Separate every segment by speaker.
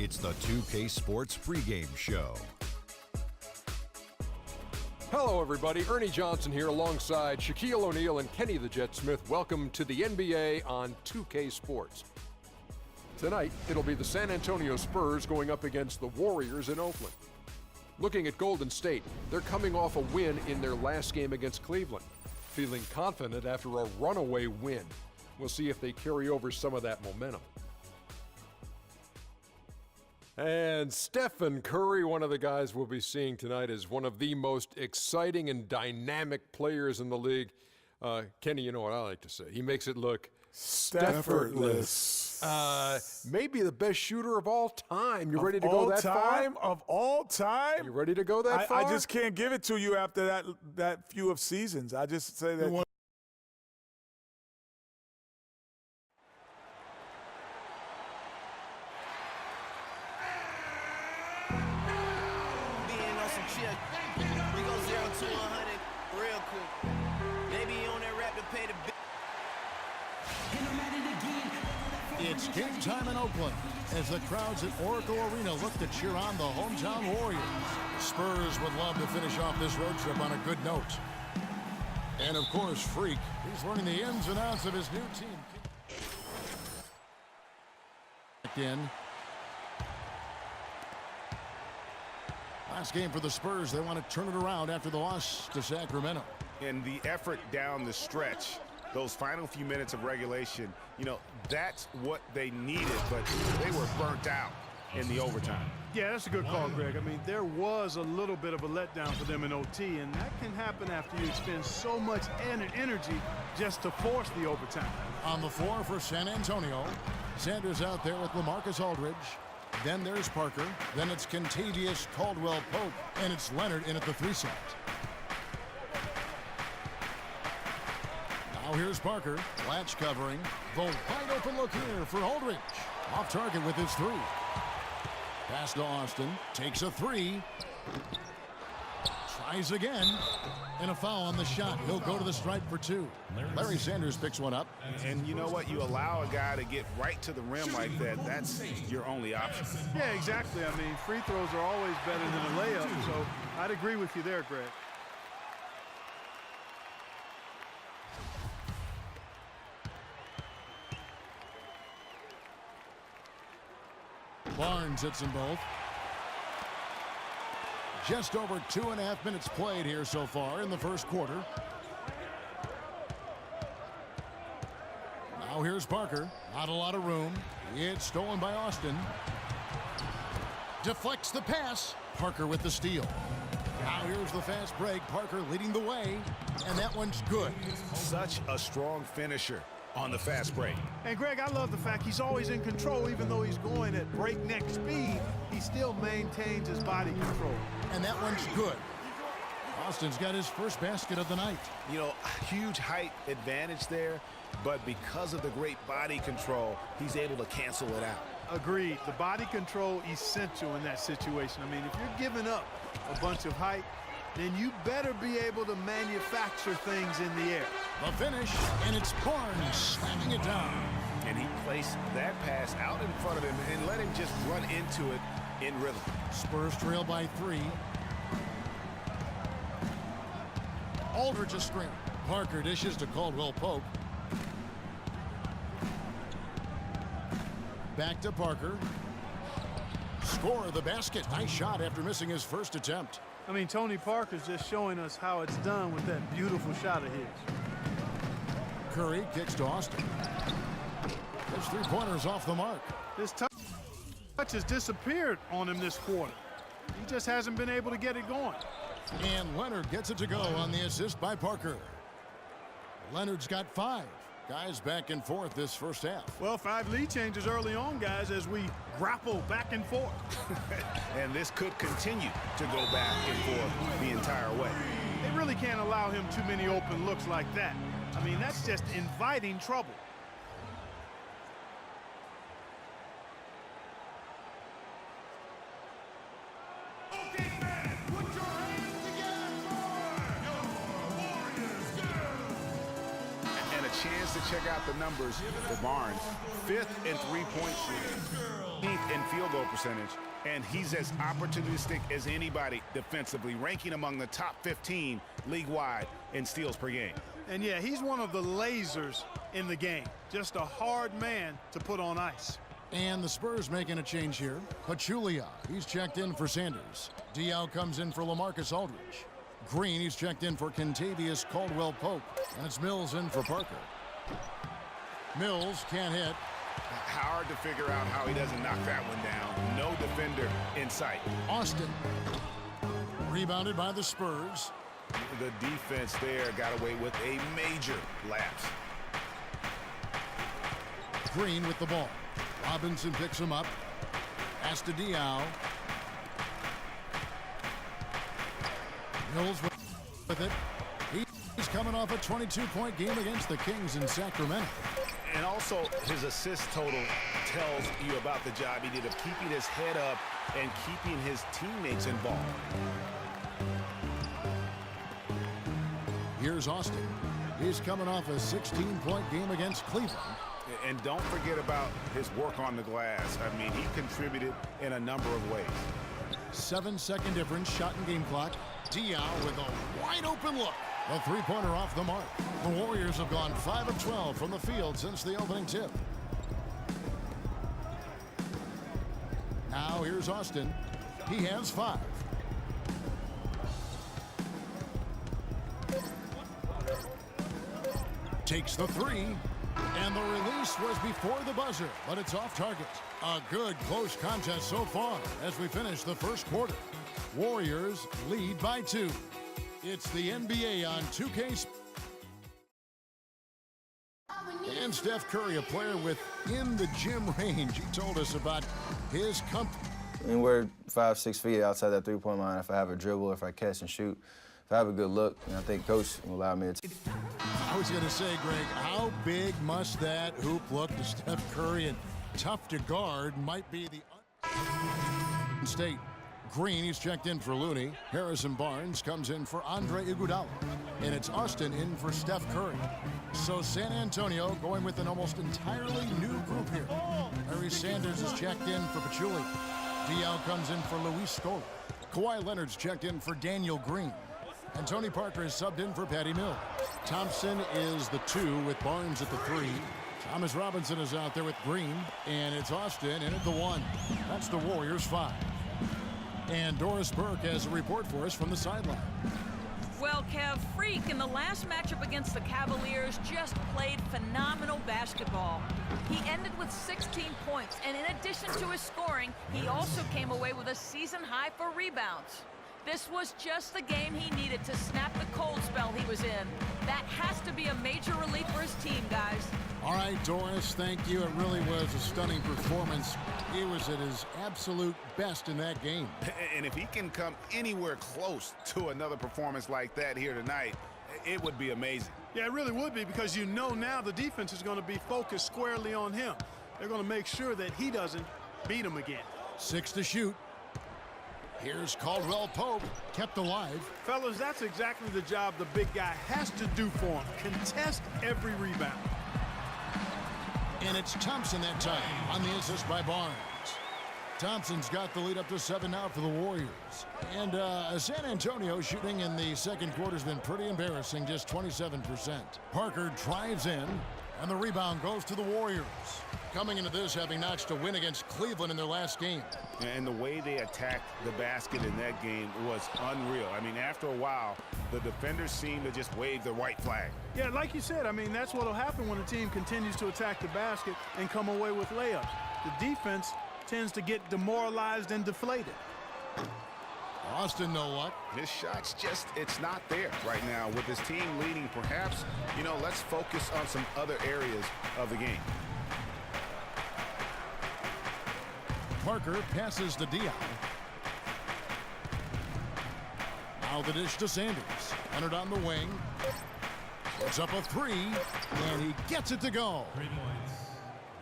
Speaker 1: It's the 2K Sports pregame show.
Speaker 2: Hello, everybody. Ernie Johnson here alongside Shaquille O'Neal and Kenny the Jet Smith. Welcome to the NBA on 2K Sports. Tonight, it'll be the San Antonio Spurs going up against the Warriors in Oakland. Looking at Golden State, they're coming off a win in their last game against Cleveland, feeling confident after a runaway win. We'll see if they carry over some of that momentum. And Stephen Curry, one of the guys we'll be seeing tonight, is one of the most exciting and dynamic players in the league. Kenny, you know what I like to say. He makes it look
Speaker 3: effortless.
Speaker 2: Maybe the best shooter of all time. You ready to go that far?
Speaker 3: Of all time?
Speaker 2: You ready to go that far?
Speaker 3: I just can't give it to you after that few of seasons. I just say that.
Speaker 4: It's game time in Oakland as the crowds at Oracle Arena look to cheer on the hometown Warriors. Spurs would love to finish off this road trip on a good note. And of course, Freak, he's learning the ins and outs of his new team. In. Last game for the Spurs, they want to turn it around after the loss to Sacramento.
Speaker 5: And the effort down the stretch, those final few minutes of regulation, you know, that's what they needed, but they were burnt out in the overtime.
Speaker 6: Yeah, that's a good call, Greg. I mean, there was a little bit of a letdown for them in OT, and that can happen after you expend so much energy just to force the overtime.
Speaker 4: On the floor for San Antonio, Sanders out there with LaMarcus Aldridge. Then there's Parker. Then it's Kentavious Caldwell-Pope, and it's Leonard in at the 3 set. Now here's Parker. Latch covering. The wide open look here for Aldridge. Off target with his 3. Pass to Austin. Takes a 3. Tries again. And a foul on the shot. He'll go to the stripe for 2. Larry Sanders picks one up.
Speaker 5: And you know what? You allow a guy to get right to the rim like that. That's your only option.
Speaker 6: Yeah, exactly. I mean, free throws are always better than a layup, so I'd agree with you there, Greg.
Speaker 4: Barnes hits them both. Just over 2.5 minutes played here so far in the first quarter. Now here's Parker. Not a lot of room. It's stolen by Austin. Deflects the pass. Parker with the steal. Now here's the fast break. Parker leading the way. And that one's good.
Speaker 5: Such a strong finisher on the fast break.
Speaker 6: And Greg, I love the fact he's always in control. Even though he's going at breakneck speed, he still maintains his body control.
Speaker 4: And that one's good. Austin's got his first basket of the night.
Speaker 5: You know, huge height advantage there, but because of the great body control, he's able to cancel it out.
Speaker 6: Agreed. The body control essential in that situation. I mean, if you're giving up a bunch of height, then you better be able to manufacture things in the air.
Speaker 4: The finish, and it's Barnes slamming it down.
Speaker 5: And he placed that pass out in front of him and let him just run into it in rhythm.
Speaker 4: Spurs trail by 3. Aldridge a screen. Parker dishes to Caldwell-Pope. Back to Parker. Score the basket. Nice shot after missing his first attempt.
Speaker 6: I mean, Tony Parker's just showing us how it's done with that beautiful shot of his.
Speaker 4: Curry kicks to Austin. His 3-pointers off the mark.
Speaker 6: This touch has disappeared on him this quarter. He just hasn't been able to get it going.
Speaker 4: And Leonard gets it to go on the assist by Parker. Leonard's got 5. Guys back and forth this first half.
Speaker 6: Well, 5 lead changes early on, guys, as we grapple back and forth.
Speaker 5: And this could continue to go back and forth the entire way.
Speaker 6: They really can't allow him too many open looks like that. I mean, that's just inviting trouble.
Speaker 5: chance to check out the numbers for Barnes. 5th in three-point shooting, 8th in field goal percentage, and he's as opportunistic as anybody defensively, ranking among the top 15 league-wide in steals per game.
Speaker 6: And yeah, he's one of the lasers in the game. Just a hard man to put on ice.
Speaker 4: And the Spurs making a change here. Pachulia, he's checked in for Sanders. Diaw comes in for LaMarcus Aldridge. Green, he's checked in for Kentavious Caldwell-Pope. And it's Mills in for Parker. Mills can't hit.
Speaker 5: Hard to figure out how he doesn't knock that one down. No defender in sight.
Speaker 4: Austin. Rebounded by the Spurs.
Speaker 5: The defense there got away with a major lapse.
Speaker 4: Green with the ball. Robinson picks him up. Pass to Diaw. Mills with it. He's coming off a 22-point game against the Kings in Sacramento.
Speaker 5: And also, his assist total tells you about the job he did of keeping his head up and keeping his teammates involved.
Speaker 4: Here's Austin. He's coming off a 16-point game against Cleveland.
Speaker 5: And don't forget about his work on the glass. I mean, he contributed in a number of ways.
Speaker 4: 7-second difference, shot and game clock. Diaw with a wide open look. A three-pointer off the mark. The Warriors have gone 5 of 12 from the field since the opening tip. Now here's Austin. He has 5. Takes the 3. And the release was before the buzzer, but it's off target. A good close contest so far as we finish the first quarter. Warriors lead by 2. It's the NBA on 2K. And Steph Curry, a player within the gym range. He told us about his comfort.
Speaker 7: Anywhere 5-6 feet outside that three-point line, if I have a dribble, if I catch and shoot, if I have a good look, and I think Coach will allow me to.
Speaker 4: I was going to say, Greg, how big must that hoop look to Steph Curry? And tough to guard might be the State. Green, he's checked in for Looney. Harrison Barnes comes in for Andre Iguodala. And it's Austin in for Steph Curry. So San Antonio going with an almost entirely new group here. Larry Sanders is checked in for Pachulia. Diaw comes in for Luis Scola. Kawhi Leonard's checked in for Daniel Green. And Tony Parker is subbed in for Patty Mills. Thompson is the 2 with Barnes at the 3. Thomas Robinson is out there with Green. And it's Austin in at the 1. That's the Warriors 5. And Doris Burke has a report for us from the sideline.
Speaker 8: Well, Kev, Freak in the last matchup against the Cavaliers just played phenomenal basketball. He ended with 16 points, and in addition to his scoring, he also came away with a season high for rebounds. This was just the game he needed to snap the cold spell he was in. That has to be a major relief for his team, guys.
Speaker 4: All right, Doris, thank you. It really was a stunning performance. He was at his absolute best in that game.
Speaker 5: And if he can come anywhere close to another performance like that here tonight, it would be amazing.
Speaker 6: Yeah, it really would be, because you know now the defense is going to be focused squarely on him. They're going to make sure that he doesn't beat him again.
Speaker 4: 6 to shoot. Here's Caldwell-Pope, kept alive.
Speaker 6: Fellas, that's exactly the job the big guy has to do for him. Contest every rebound.
Speaker 4: And it's Thompson that time on the assist by Barnes. Thompson's got the lead up to 7 now for the Warriors. And San Antonio shooting in the second quarter has been pretty embarrassing, just 27%. Parker drives in, and the rebound goes to the Warriors. Coming into this, having notched a win against Cleveland in their last game.
Speaker 5: And the way they attacked the basket in that game was unreal. I mean, after a while, the defenders seemed to just wave the white flag.
Speaker 6: Yeah, like you said, I mean, that's what will happen when a team continues to attack the basket and come away with layups. The defense tends to get demoralized and deflated.
Speaker 4: Austin, no luck.
Speaker 5: His shot's just, it's not there right now. With his team leading, perhaps, you know, let's focus on some other areas of the game.
Speaker 4: Parker passes to Diaw. Now the dish to Sanders. Leonard on the wing. Puts up a 3, and he gets it to go.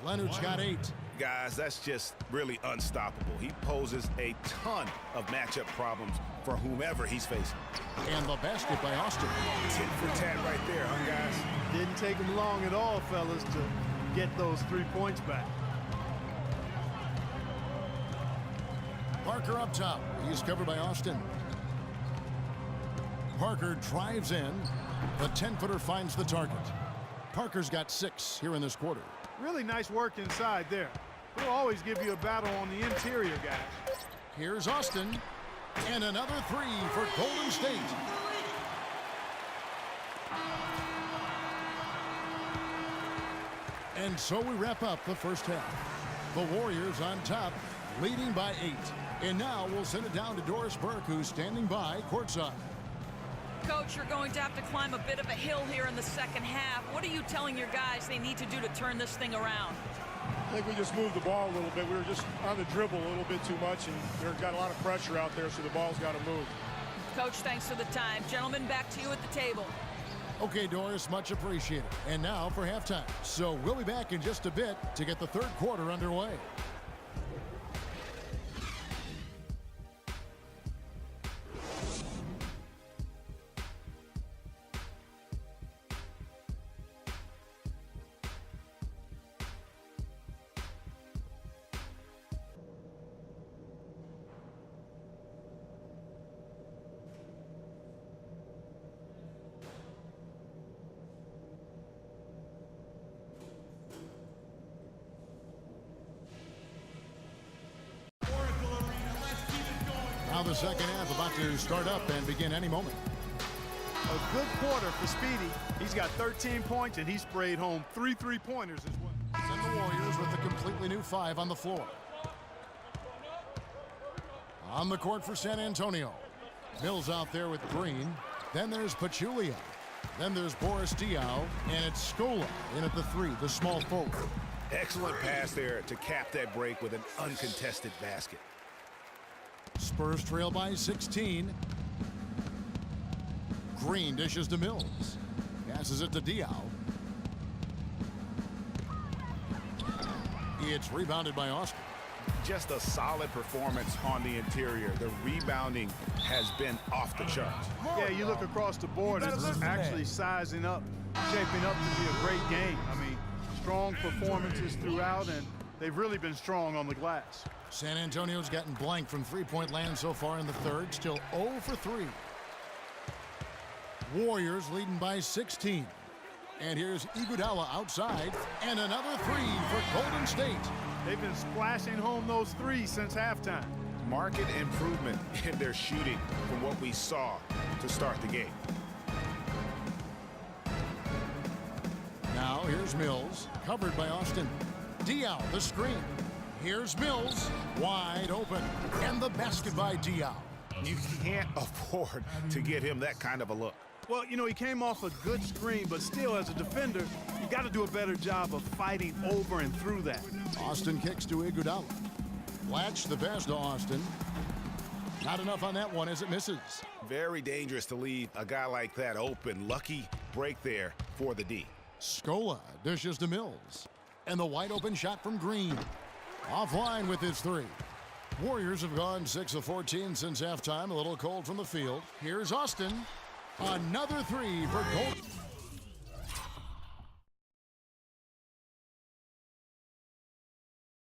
Speaker 4: Leonard's got 8.
Speaker 5: Guys, that's just really unstoppable. He poses a ton of matchup problems for whomever he's facing.
Speaker 4: And the basket by Austin.
Speaker 5: Tit for tat right there, huh, guys?
Speaker 6: Didn't take him long at all, fellas, to get those 3 points back.
Speaker 4: Parker up top. He's covered by Austin. Parker drives in. The 10-footer finds the target. Parker's got 6 here in this quarter.
Speaker 6: Really nice work inside there. He'll always give you a battle on the interior, guys.
Speaker 4: Here's Austin. And another 3 for Golden State. And so we wrap up the first half. The Warriors on top, leading by 8. And now we'll send it down to Doris Burke, who's standing by courtside.
Speaker 8: Coach, you're going to have to climb a bit of a hill here in the second half. What are you telling your guys they need to do to turn this thing around?
Speaker 9: I think we just moved the ball a little bit. We were just on the dribble a little bit too much, and we've got a lot of pressure out there, so the ball's got to move.
Speaker 8: Coach, thanks for the time. Gentlemen, back to you at the table.
Speaker 4: Okay, Doris, much appreciated. And now for halftime. So we'll be back in just a bit to get the third quarter underway. Now the second half about to start up and begin any moment.
Speaker 6: A good quarter for Speedy. He's got 13 points, and he sprayed home 3 3-pointers as well.
Speaker 4: Send the Warriors with a completely new 5 on the floor. On the court for San Antonio. Mills out there with Green. Then there's Pachulia. Then there's Boris Diaw. And it's Scola in at the 3, the small forward.
Speaker 5: Excellent pass there to cap that break with an uncontested basket.
Speaker 4: Spurs trail by 16. Green dishes to Mills. Passes it to Diaw. It's rebounded by Austin.
Speaker 5: Just a solid performance on the interior. The rebounding has been off the charts.
Speaker 6: Yeah, you look across the board, it's actually sizing up, shaping up to be a great game. I mean, strong performances throughout, and they've really been strong on the glass.
Speaker 4: San Antonio's gotten blank from three-point land so far in the third. Still 0 for 3. Warriors leading by 16. And here's Iguodala outside. And another 3 for Golden State.
Speaker 6: They've been splashing home those 3s since halftime.
Speaker 5: Marked improvement in their shooting from what we saw to start the game.
Speaker 4: Now here's Mills, covered by Austin. Diaw, the screen. Here's Mills, wide open. And the basket by Diaw.
Speaker 5: You can't afford to give him that kind of a look.
Speaker 6: Well, you know, he came off a good screen, but still, as a defender, you got to do a better job of fighting over and through that.
Speaker 4: Austin kicks to Iguodala. Latch the pass to Austin. Not enough on that one as it misses.
Speaker 5: Very dangerous to leave a guy like that open. Lucky break there for the D.
Speaker 4: Scola dishes to Mills. And the wide open shot from Green. Offline with his 3. Warriors have gone 6 of 14 since halftime. A little cold from the field. Here's Austin. Another 3 for Golden.